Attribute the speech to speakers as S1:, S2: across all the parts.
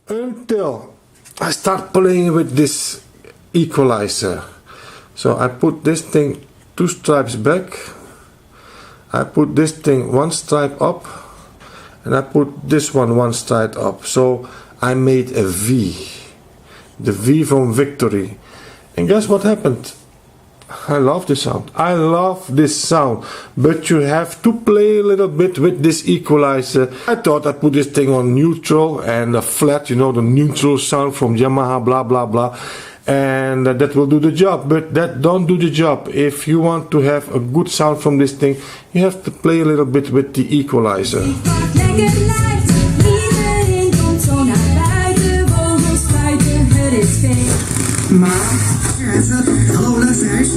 S1: until I start playing with this equalizer. So I put this thing 2 stripes back, I put this thing 1 stripe up, and I put this one 1 stripe up. So I made a V, the V from victory. And guess what happened? I love this sound. I love this sound, but you have to play a little bit with this equalizer. I thought I'd put this thing on neutral and a flat, you know, the neutral sound from Yamaha, blah blah blah, and that will do the job. But that don't do the job. If you want to have a good sound from this thing, you have to play a little bit with the equalizer.
S2: Hallo luisteraars.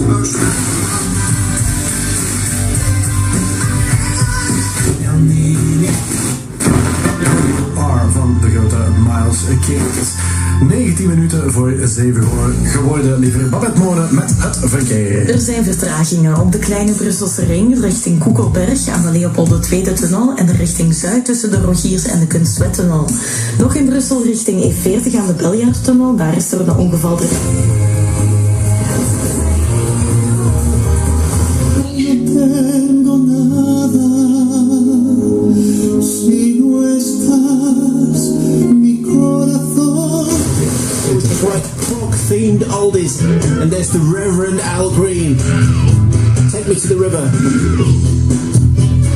S2: R van de grote Miles Kate. 19 minuten voor 7 geworden, lieve Babette Monen met het verkeer.
S3: Er zijn vertragingen op de kleine Brusselse ring richting Koekelberg aan de Leopold II-tunnel en de richting Zuid tussen de Rogiers en de Kunstwettunnel. Nog in Brussel richting E40 aan de Beljaardtunnel, daar is er een ongeval.
S4: Themed oldies, and there's the Reverend Al Green. Take me to the river.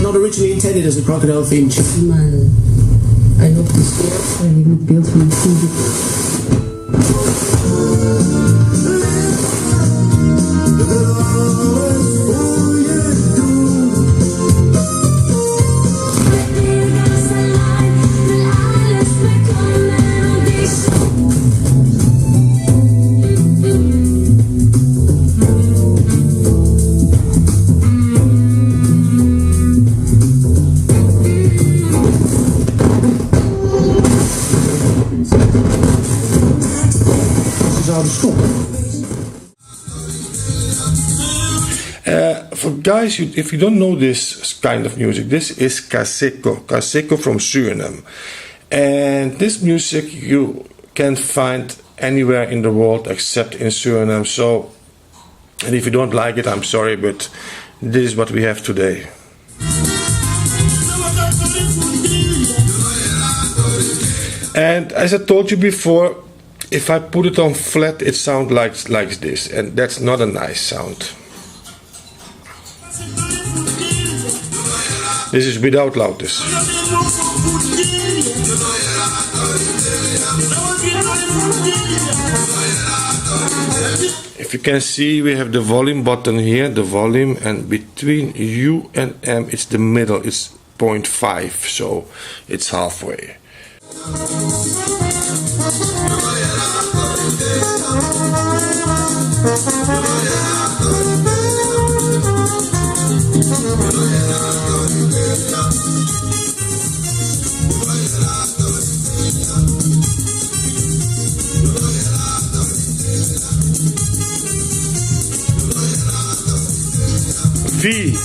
S4: Not originally intended as a crocodile theme.
S5: Man, I hope this works. I need het beeld van een TV.
S1: For guys, if you don't know this kind of music, this is Caseco from Suriname, and this music you can find anywhere in the world except in Suriname. So, and if you don't like it, I'm sorry, but this is what we have today. And as I told you before, if I put it on flat, it sounds like this, and that's not a nice sound. This is without loudness. If you can see, we have the volume button here, the volume, and between U and M, it's the middle, it's 0.5, so it's halfway. V